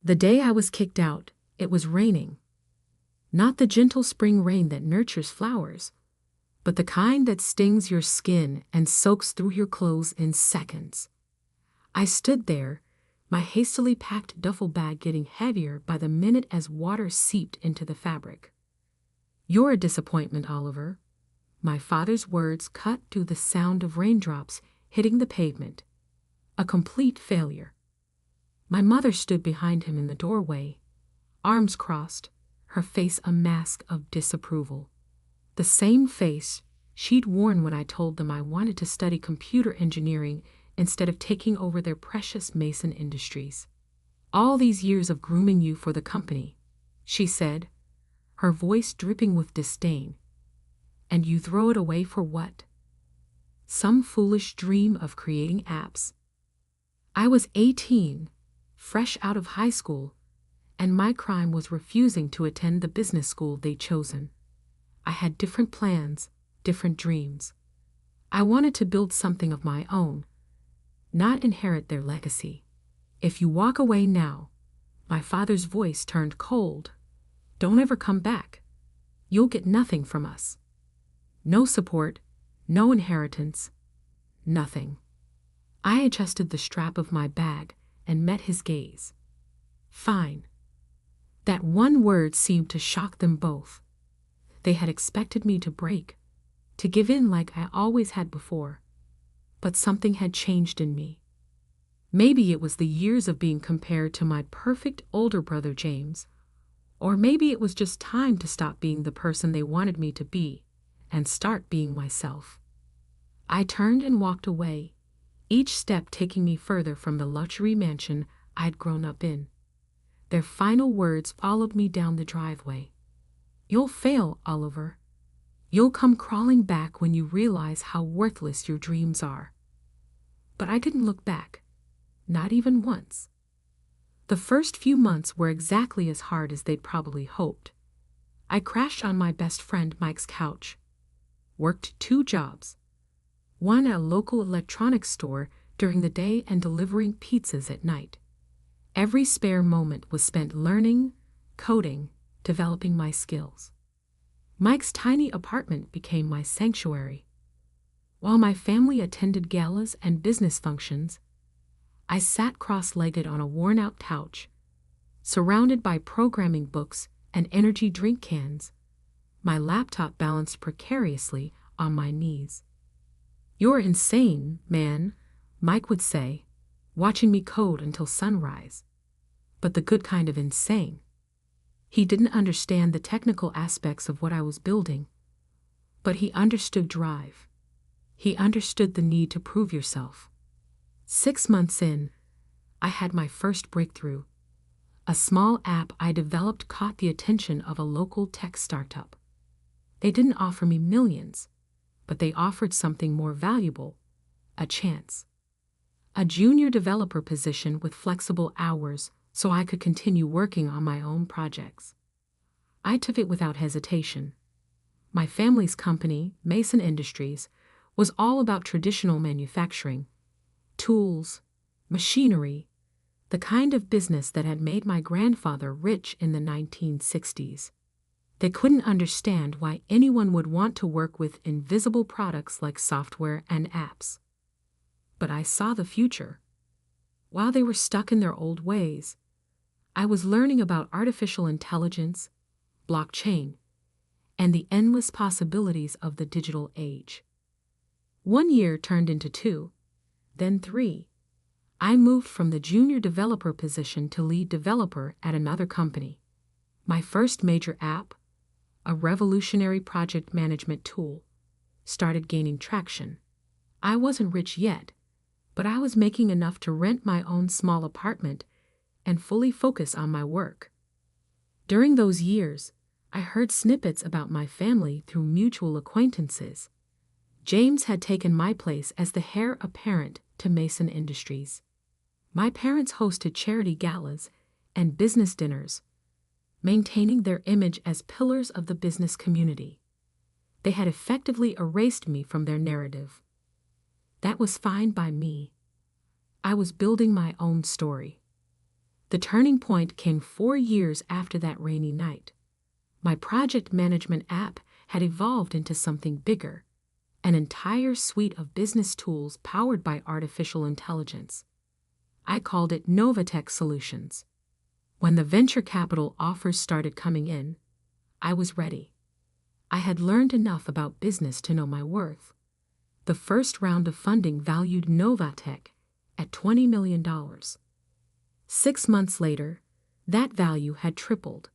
The day I was kicked out, it was raining. Not the gentle spring rain that nurtures flowers, but the kind that stings your skin and soaks through your clothes in seconds. I stood there, my hastily packed duffel bag getting heavier by the minute as water seeped into the fabric. "You're a disappointment, Oliver." My father's words cut through the sound of raindrops hitting the pavement. "A complete failure." My mother stood behind him in the doorway, arms crossed, her face a mask of disapproval. The same face she'd worn when I told them I wanted to study computer engineering instead of taking over their precious Mason Industries. "All these years of grooming you for the company," she said, her voice dripping with disdain. "And you throw it away for what? Some foolish dream of creating apps." I was 18, fresh out of high school, and my crime was refusing to attend the business school they'd chosen. I had different plans, different dreams. I wanted to build something of my own, not inherit their legacy. "If you walk away now," my father's voice turned cold, "don't ever come back. You'll get nothing from us. No support, no inheritance, nothing." I adjusted the strap of my bag and met his gaze. "Fine." That one word seemed to shock them both. They had expected me to break, to give in like I always had before. But something had changed in me. Maybe it was the years of being compared to my perfect older brother James, or maybe it was just time to stop being the person they wanted me to be and start being myself. I turned and walked away, each step taking me further from the luxury mansion I'd grown up in. Their final words followed me down the driveway. "You'll fail, Oliver. You'll come crawling back when you realize how worthless your dreams are." But I didn't look back, not even once. The first few months were exactly as hard as they'd probably hoped. I crashed on my best friend Mike's couch, worked 2 jobs, one at a local electronics store during the day and delivering pizzas at night. Every spare moment was spent learning, coding, developing my skills. Mike's tiny apartment became my sanctuary. While my family attended galas and business functions, I sat cross-legged on a worn-out couch, surrounded by programming books and energy drink cans, my laptop balanced precariously on my knees. "You're insane, man," Mike would say, watching me code until sunrise. But the good kind of insane. He didn't understand the technical aspects of what I was building, but he understood drive. He understood the need to prove yourself. 6 months in, I had my first breakthrough. A small app I developed caught the attention of a local tech startup. They didn't offer me millions, but they offered something more valuable, a chance. A junior developer position with flexible hours so I could continue working on my own projects. I took it without hesitation. My family's company, Mason Industries, was all about traditional manufacturing, tools, machinery, the kind of business that had made my grandfather rich in the 1960s. They couldn't understand why anyone would want to work with invisible products like software and apps. But I saw the future. While they were stuck in their old ways, I was learning about artificial intelligence, blockchain, and the endless possibilities of the digital age. 1 year turned into 2, then 3. I moved from the junior developer position to lead developer at another company. My first major app, a revolutionary project management tool, started gaining traction. I wasn't rich yet, but I was making enough to rent my own small apartment and fully focus on my work. During those years, I heard snippets about my family through mutual acquaintances. James had taken my place as the heir apparent to Mason Industries. My parents hosted charity galas and business dinners, maintaining their image as pillars of the business community. They had effectively erased me from their narrative. That was fine by me. I was building my own story. The turning point came 4 years after that rainy night. My project management app had evolved into something bigger, an entire suite of business tools powered by artificial intelligence. I called it Novatech Solutions. When the venture capital offers started coming in, I was ready. I had learned enough about business to know my worth. The first round of funding valued Novatech at $20 million. 6 months later, that value had tripled.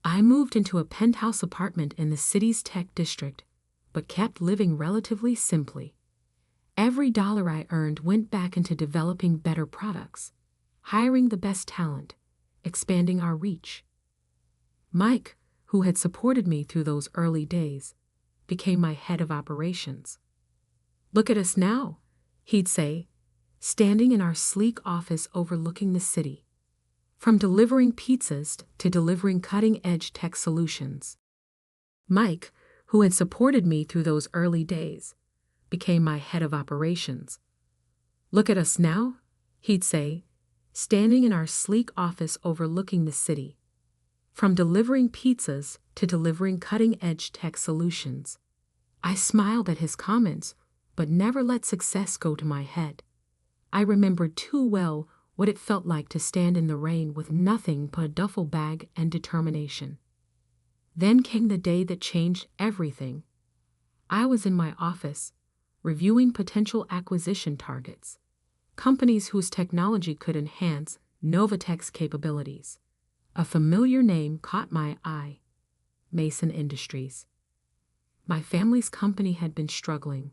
I moved into a penthouse apartment in the city's tech district, but kept living relatively simply. Every dollar I earned went back into developing better products, hiring the best talent, expanding our reach. Mike, who had supported me through those early days, became my head of operations. "Look at us now," he'd say, standing in our sleek office overlooking the city. From delivering pizzas to delivering cutting-edge tech solutions. Mike, who had supported me through those early days, became my head of operations. "Look at us now," he'd say, standing in our sleek office overlooking the city. From delivering pizzas to delivering cutting-edge tech solutions. I smiled at his comments, but never let success go to my head. I remembered too well what it felt like to stand in the rain with nothing but a duffel bag and determination. Then came the day that changed everything. I was in my office, reviewing potential acquisition targets, companies whose technology could enhance Novatech's capabilities. A familiar name caught my eye: Mason Industries. My family's company had been struggling.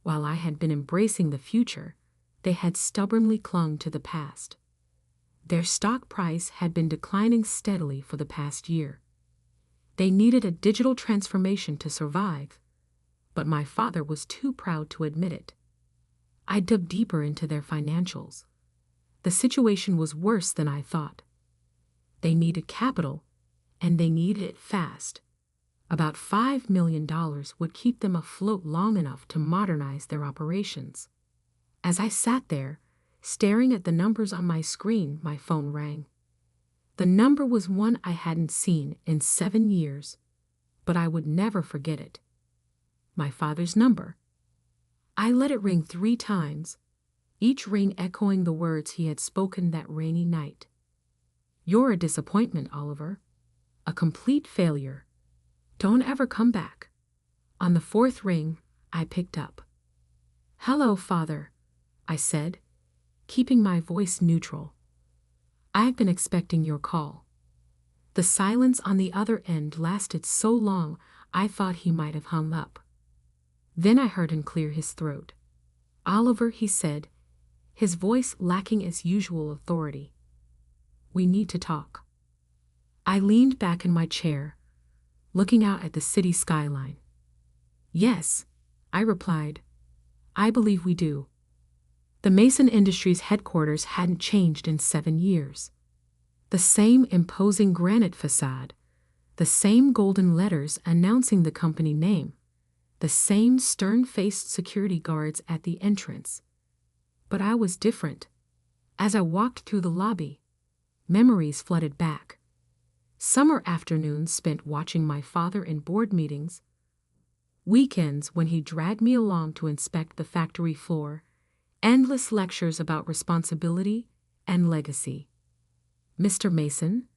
While I had been embracing the future, they had stubbornly clung to the past. Their stock price had been declining steadily for the past year. They needed a digital transformation to survive, but my father was too proud to admit it. I dug deeper into their financials. The situation was worse than I thought. They needed capital, and they needed it fast. About $5 million would keep them afloat long enough to modernize their operations. As I sat there, staring at the numbers on my screen, my phone rang. The number was one I hadn't seen in 7 years, but I would never forget it. My father's number. I let it ring 3 times, each ring echoing the words he had spoken that rainy night. "You're a disappointment, Oliver. A complete failure. Don't ever come back." On the 4th ring, I picked up. "Hello, Father," I said, keeping my voice neutral. "I've been expecting your call." The silence on the other end lasted so long I thought he might have hung up. Then I heard him clear his throat. "Oliver," he said, his voice lacking its usual authority. "We need to talk." I leaned back in my chair, looking out at the city skyline. "Yes," I replied. "I believe we do." The Mason Industries headquarters hadn't changed in 7 years. The same imposing granite facade, the same golden letters announcing the company name, the same stern-faced security guards at the entrance. But I was different. As I walked through the lobby, memories flooded back. Summer afternoons spent watching my father in board meetings, weekends when he dragged me along to inspect the factory floor, endless lectures about responsibility and legacy. "Mr. Mason?"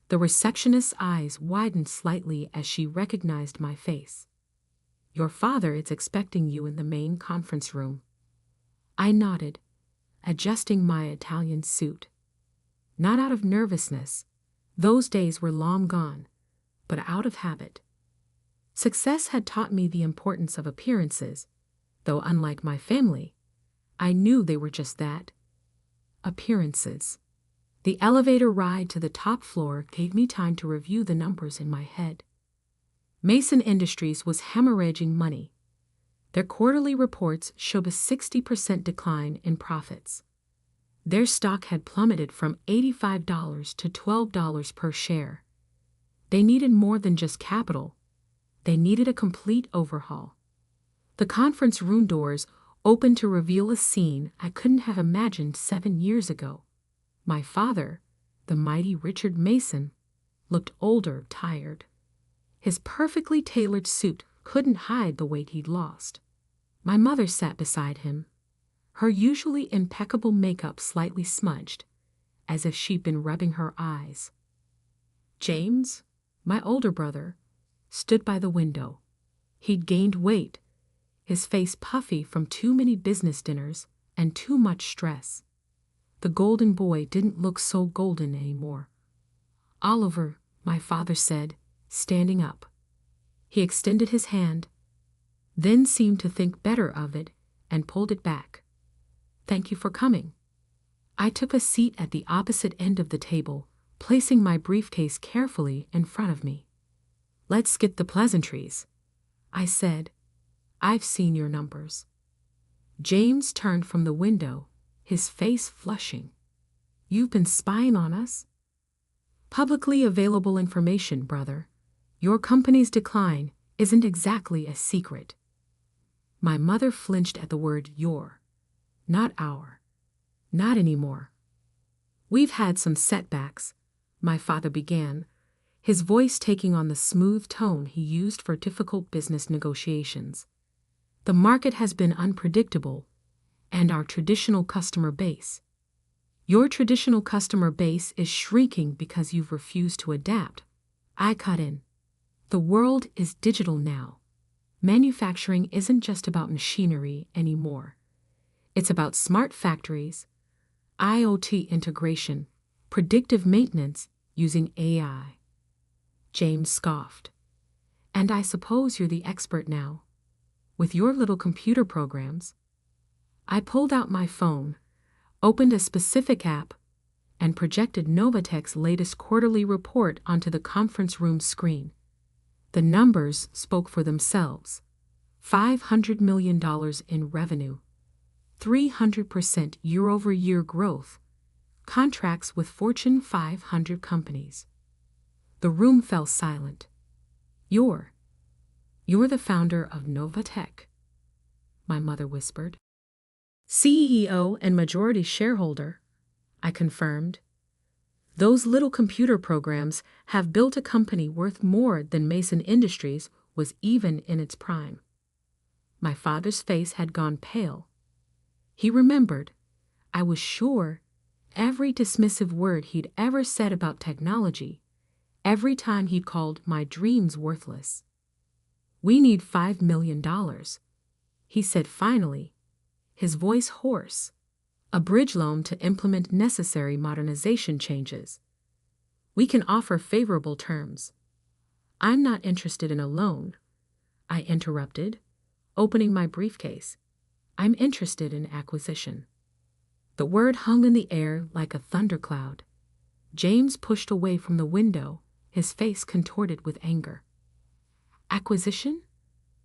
The receptionist's eyes widened slightly as she recognized my face. "Your father is expecting you in the main conference room." I nodded, adjusting my Italian suit. Not out of nervousness. Those days were long gone, but out of habit. Success had taught me the importance of appearances, though unlike my family, I knew they were just that. Appearances. The elevator ride to the top floor gave me time to review the numbers in my head. Mason Industries was hemorrhaging money. Their quarterly reports showed a 60% decline in profits. Their stock had plummeted from $85 to $12 per share. They needed more than just capital. They needed a complete overhaul. The conference room doors opened to reveal a scene I couldn't have imagined 7 years ago. My father, the mighty Richard Mason, looked older, tired. His perfectly tailored suit couldn't hide the weight he'd lost. My mother sat beside him, her usually impeccable makeup slightly smudged, as if she'd been rubbing her eyes. James, my older brother, stood by the window. He'd gained weight, his face puffy from too many business dinners and too much stress. The golden boy didn't look so golden anymore. Oliver, my father said, standing up. He extended his hand, then seemed to think better of it and pulled it back. Thank you for coming. I took a seat at the opposite end of the table, placing my briefcase carefully in front of me. Let's skip the pleasantries, I said. I've seen your numbers. James turned from the window, his face flushing. You've been spying on us? Publicly available information, brother. Your company's decline isn't exactly a secret. My mother flinched at the word your, not our. Not anymore. We've had some setbacks, my father began, his voice taking on the smooth tone he used for difficult business negotiations. The market has been unpredictable, and our traditional customer base. Your traditional customer base is shrinking because you've refused to adapt. I cut in. The world is digital now. Manufacturing isn't just about machinery anymore. It's about smart factories, IoT integration, predictive maintenance using AI. James scoffed. And I suppose you're the expert now, with your little computer programs. I pulled out my phone, opened a specific app, and projected Novatech's latest quarterly report onto the conference room screen. The numbers spoke for themselves. $500 million in revenue, 300% year-over-year growth, contracts with Fortune 500 companies. The room fell silent. You're the founder of Novatech, my mother whispered. CEO and majority shareholder, I confirmed. Those little computer programs have built a company worth more than Mason Industries was even in its prime. My father's face had gone pale. He remembered, I was sure, every dismissive word he'd ever said about technology, every time he'd called my dreams worthless. We need $5 million, he said finally, his voice hoarse. A bridge loan to implement necessary modernization changes. We can offer favorable terms. I'm not interested in a loan, I interrupted, opening my briefcase. I'm interested in acquisition. The word hung in the air like a thundercloud. James pushed away from the window, his face contorted with anger. Acquisition?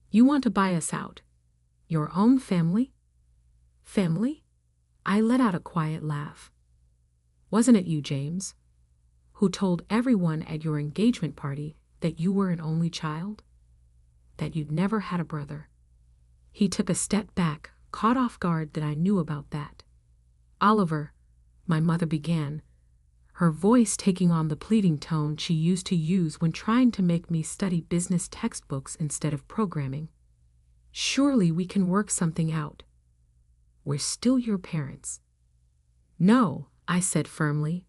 You want to buy us out? Your own family? Family? I let out a quiet laugh. Wasn't it you, James, who told everyone at your engagement party that you were an only child? That you'd never had a brother? He took a step back, caught off guard that I knew about that. Oliver, my mother began, her voice taking on the pleading tone she used to use when trying to make me study business textbooks instead of programming. Surely we can work something out. We're still your parents. No, I said firmly.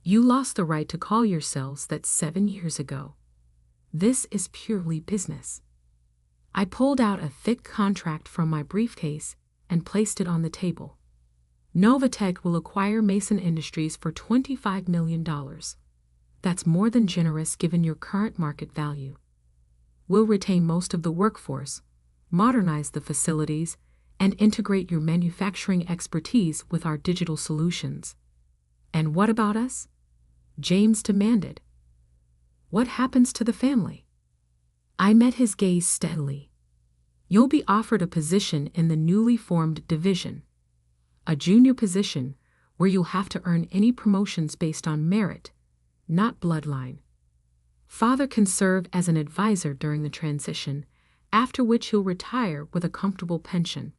You lost the right to call yourselves that 7 years ago. This is purely business. I pulled out a thick contract from my briefcase and placed it on the table. Novatech will acquire Mason Industries for $25 million. That's more than generous given your current market value. We'll retain most of the workforce, modernize the facilities, and integrate your manufacturing expertise with our digital solutions. And what about us? James demanded. What happens to the family? I met his gaze steadily. You'll be offered a position in the newly formed division, a junior position where you'll have to earn any promotions based on merit, not bloodline. Father can serve as an advisor during the transition, after which he'll retire with a comfortable pension.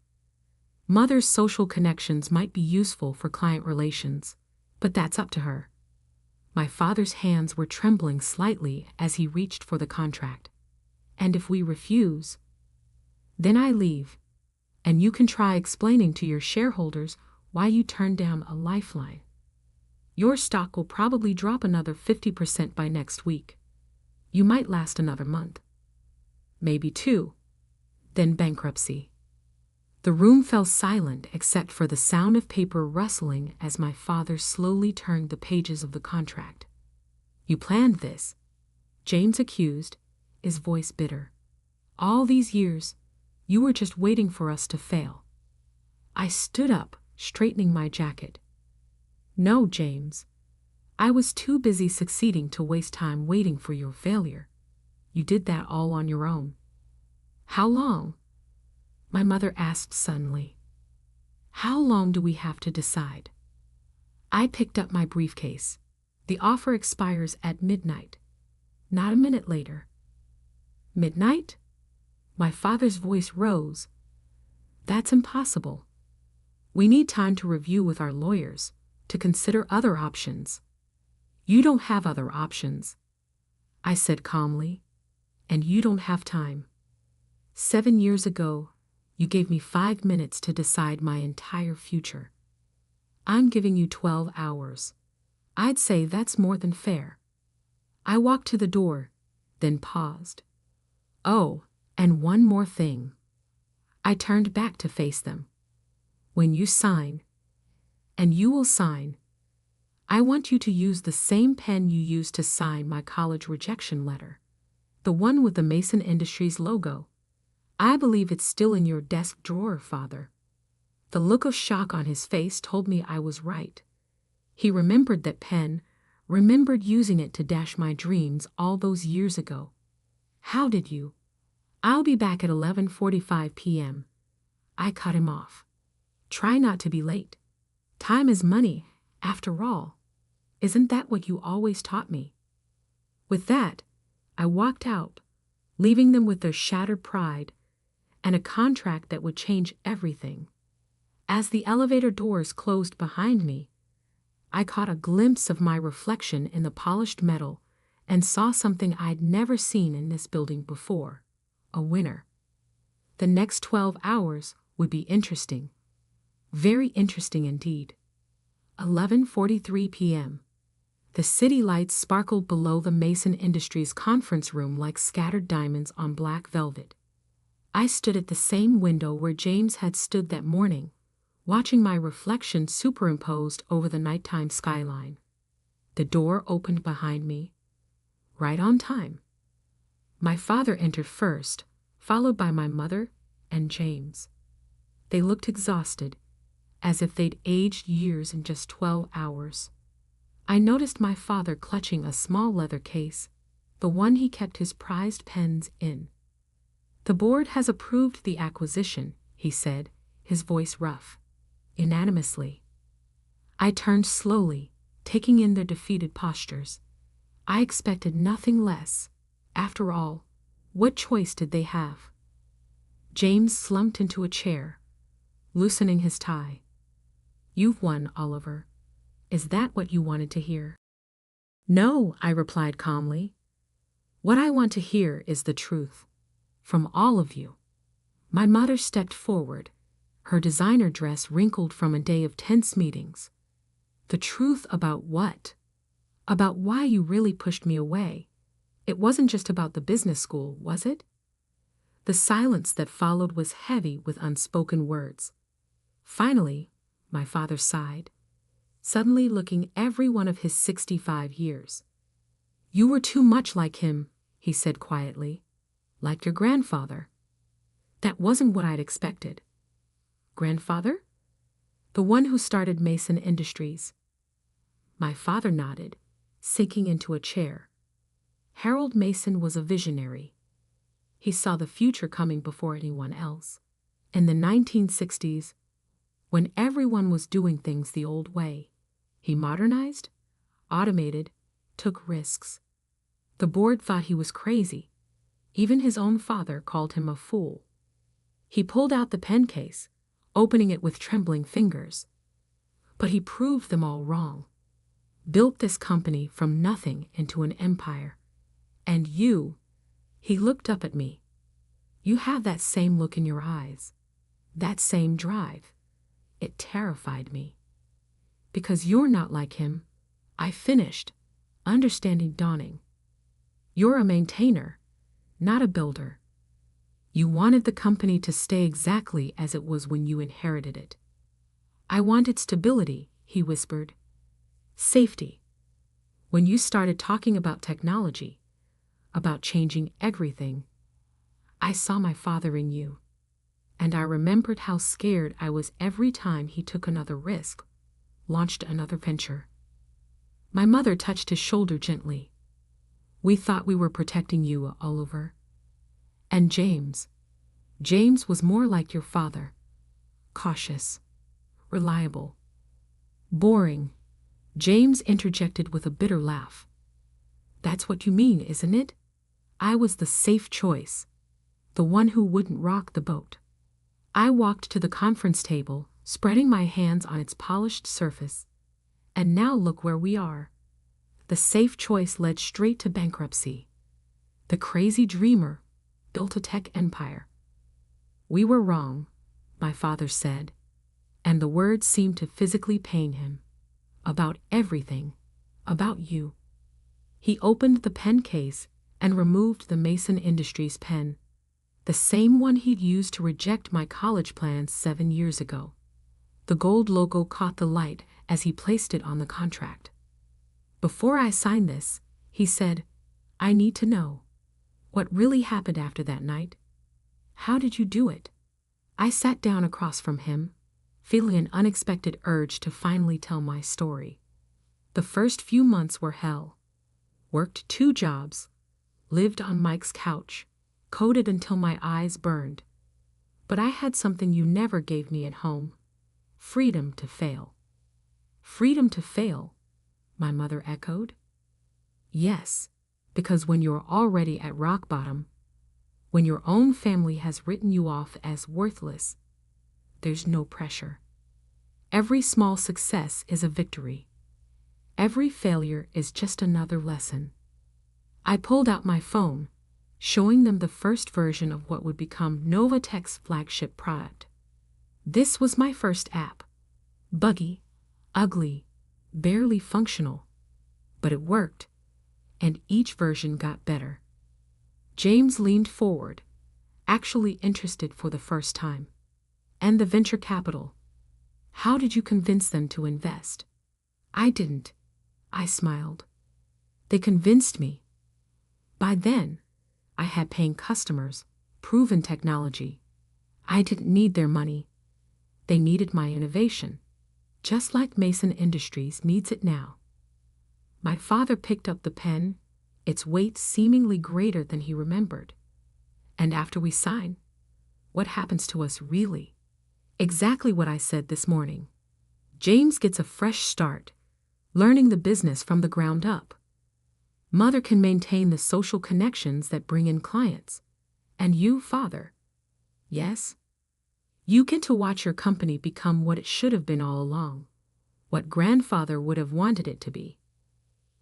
Mother's social connections might be useful for client relations, But that's up to her. My father's hands were trembling slightly as he reached for the contract. And if we refuse, then I leave, and you can try explaining to your shareholders why you turned down a lifeline. Your stock will probably drop another 50% by next week. You might last another month. Maybe 2. Then bankruptcy. The room fell silent except for the sound of paper rustling as my father slowly turned the pages of the contract. You planned this, James accused, his voice bitter. All these years, you were just waiting for us to fail. I stood up, straightening my jacket. No, James. I was too busy succeeding to waste time waiting for your failure. You did that all on your own. How long? My mother asked suddenly. How long do we have to decide? I picked up my briefcase. The offer expires at midnight. Not a minute later. Midnight? My father's voice rose. That's impossible. We need time to review with our lawyers, to consider other options. You don't have other options, I said calmly, and you don't have time. 7 years ago, you gave me 5 minutes to decide my entire future. I'm giving you 12 hours. I'd say that's more than fair. I walked to the door, then paused. Oh, and one more thing. I turned back to face them. When you sign, and you will sign, I want you to use the same pen you used to sign my college rejection letter, the one with the Mason Industries logo. I believe it's still in your desk drawer, Father. The look of shock on his face told me I was right. He remembered that pen, remembered using it to dash my dreams all those years ago. How did you? I'll be back at 11:45 p.m. I cut him off. Try not to be late. Time is money, after all. Isn't that what you always taught me? With that, I walked out, leaving them with their shattered pride and a contract that would change everything. As the elevator doors closed behind me, I caught a glimpse of my reflection in the polished metal and saw something I'd never seen in this building before: a winner. The next 12 hours would be interesting. Very interesting indeed. 11:43 p.m. The city lights sparkled below the Mason Industries conference room like scattered diamonds on black velvet. I stood at the same window where James had stood that morning, watching my reflection superimposed over the nighttime skyline. The door opened behind me, right on time. My father entered first, followed by my mother and James. They looked exhausted, as if they'd aged years in just 12 hours. I noticed my father clutching a small leather case, the one he kept his prized pens in. The board has approved the acquisition, he said, his voice rough, unanimously. I turned slowly, taking in their defeated postures. I expected nothing less. After all, what choice did they have? James slumped into a chair, loosening his tie. You've won, Oliver. Is that what you wanted to hear? No, I replied calmly. What I want to hear is the truth. From all of you. My mother stepped forward, her designer dress wrinkled from a day of tense meetings. The truth about what? About why you really pushed me away. It wasn't just about the business school, was it? The silence that followed was heavy with unspoken words. Finally, my father sighed, suddenly looking every one of his 65 years. You were too much like him, he said quietly. Like your grandfather. That wasn't what I'd expected. Grandfather? The one who started Mason Industries. My father nodded, sinking into a chair. Harold Mason was a visionary. He saw the future coming before anyone else. In the 1960s, when everyone was doing things the old way, he modernized, automated, took risks. The board thought he was crazy. Even his own father called him a fool. He pulled out the pen case, opening it with trembling fingers. But he proved them all wrong. built this company from nothing into an empire. And you, he looked up at me. You have that same look in your eyes, that same drive. It terrified me. Because you're not like him, I finished, understanding dawning. You're a maintainer, not a builder. You wanted the company to stay exactly as it was when you inherited it. I wanted stability, he whispered. Safety. When you started talking about technology, about changing everything, I saw my father in you. And I remembered how scared I was every time he took another risk, launched another venture. My mother touched his shoulder gently. We thought we were protecting you, Oliver. And James was more like your father. Cautious, reliable, boring. James interjected with a bitter laugh. That's what you mean, isn't it? I was the safe choice, the one who wouldn't rock the boat. I walked to the conference table, spreading my hands on its polished surface. And now look where we are. The safe choice led straight to bankruptcy. The crazy dreamer built a tech empire. We were wrong, my father said, and the words seemed to physically pain him. About everything, about you. He opened the pen case and removed the Mason Industries pen, the same one he'd used to reject my college plans 7 years ago. The gold logo caught the light as he placed it on the contract. Before I sign this, he said, I need to know what really happened after that night. How did you do it? I sat down across from him, feeling an unexpected urge to finally tell my story. The first few months were hell. Worked 2 jobs, lived on Mike's couch, coded until my eyes burned. But I had something you never gave me at home. Freedom to fail. Freedom to fail, my mother echoed. Yes, because when you're already at rock bottom, when your own family has written you off as worthless, there's no pressure. Every small success is a victory. Every failure is just another lesson. I pulled out my phone, showing them the first version of what would become Novatech's flagship product. This was my first app. Buggy, ugly, barely functional. But it worked, and each version got better. James leaned forward, actually interested for the first time. And the venture capital. How did you convince them to invest? I didn't. I smiled. They convinced me. By then, I had paying customers, proven technology. I didn't need their money. They needed my innovation, just like Mason Industries needs it now. My father picked up the pen, its weight seemingly greater than he remembered. And after we sign, what happens to us really? Exactly what I said this morning. James gets a fresh start, learning the business from the ground up. Mother can maintain the social connections that bring in clients. And you, father, yes, you get to watch your company become what it should have been all along, what grandfather would have wanted it to be.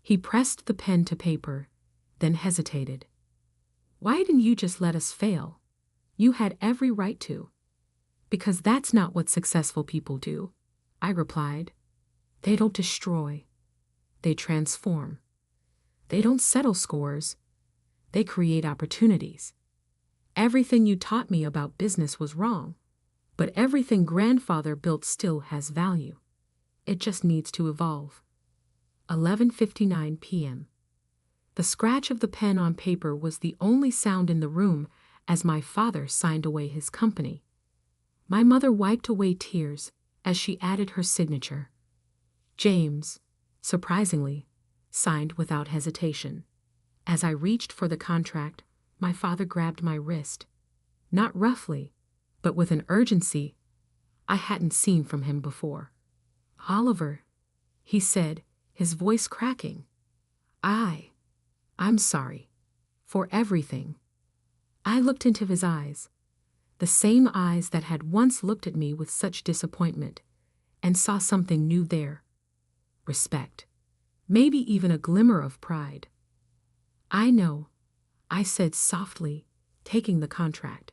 He pressed the pen to paper, then hesitated. Why didn't you just let us fail? You had every right to. Because that's not what successful people do, I replied. They don't destroy. They transform. They don't settle scores. They create opportunities. Everything you taught me about business was wrong, but everything grandfather built still has value. It just needs to evolve. 11:59 p.m. The scratch of the pen on paper was the only sound in the room as my father signed away his company. My mother wiped away tears as she added her signature. James, surprisingly, signed without hesitation. As I reached for the contract, my father grabbed my wrist. Not roughly, but with an urgency I hadn't seen from him before. Oliver, he said, his voice cracking. I'm sorry. For everything. I looked into his eyes, the same eyes that had once looked at me with such disappointment, and saw something new there. Respect. maybe even a glimmer of pride. I know, I said softly, taking the contract.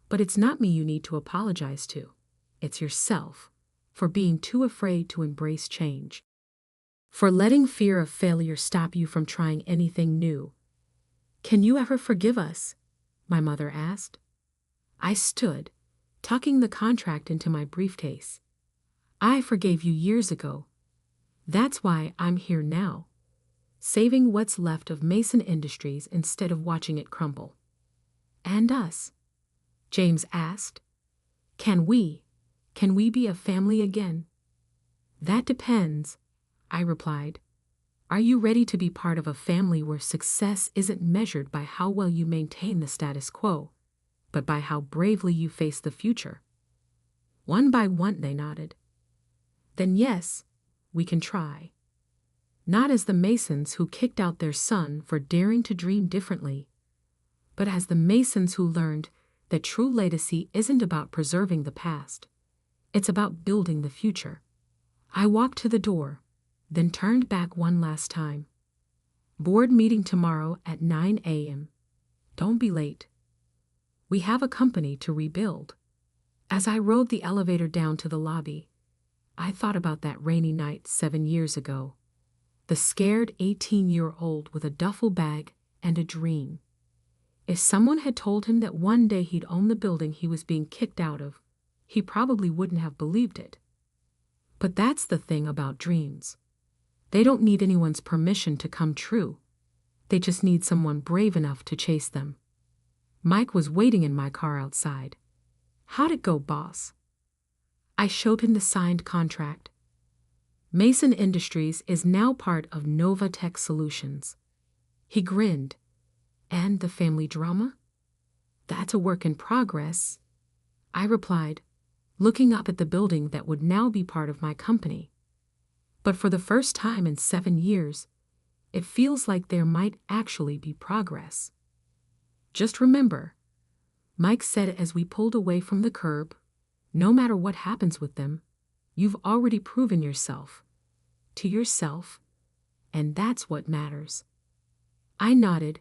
But it's not me you need to apologize to. It's yourself, for being too afraid to embrace change. For letting fear of failure stop you from trying anything new. Can you ever forgive us? My mother asked. I stood, tucking the contract into my briefcase. I forgave you years ago. That's why I'm here now, saving what's left of Mason Industries instead of watching it crumble. And us? James asked. Can we be a family again? That depends, I replied. Are you ready to be part of a family where success isn't measured by how well you maintain the status quo, but by how bravely you face the future? One by one they nodded. Then yes, we can try. Not as the Masons who kicked out their son for daring to dream differently, but as the Masons who learned that true legacy isn't about preserving the past. It's about building the future. I walked to the door, then turned back one last time. Board meeting tomorrow at 9 a.m. Don't be late. We have a company to rebuild. As I rode the elevator down to the lobby, I thought about that rainy night 7 years ago. The scared 18-year-old with a duffel bag and a dream. If someone had told him that one day he'd own the building he was being kicked out of, he probably wouldn't have believed it. But that's the thing about dreams. They don't need anyone's permission to come true. They just need someone brave enough to chase them. Mike was waiting in my car outside. How'd it go, boss? I showed him the signed contract. Mason Industries is now part of Nova Tech Solutions. He grinned. And the family drama? That's a work in progress, I replied, looking up at the building that would now be part of my company. But for the first time in 7 years, it feels like there might actually be progress. Just remember, Mike said as we pulled away from the curb, no matter what happens with them, you've already proven yourself. To yourself, and that's what matters. I nodded,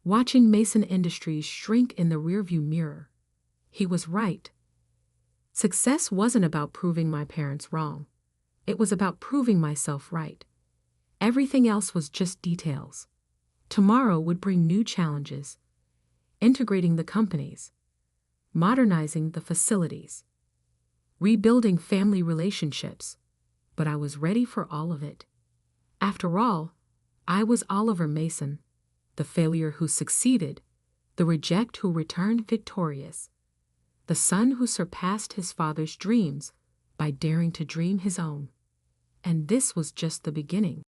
watching Mason Industries shrink in the rearview mirror. He was right. Success wasn't about proving my parents wrong. It was about proving myself right. Everything else was just details. Tomorrow would bring new challenges. Integrating the companies. Modernizing the facilities. Rebuilding family relationships. But I was ready for all of it. After all, I was Oliver Mason. The failure who succeeded, the reject who returned victorious, the son who surpassed his father's dreams by daring to dream his own. And this was just the beginning.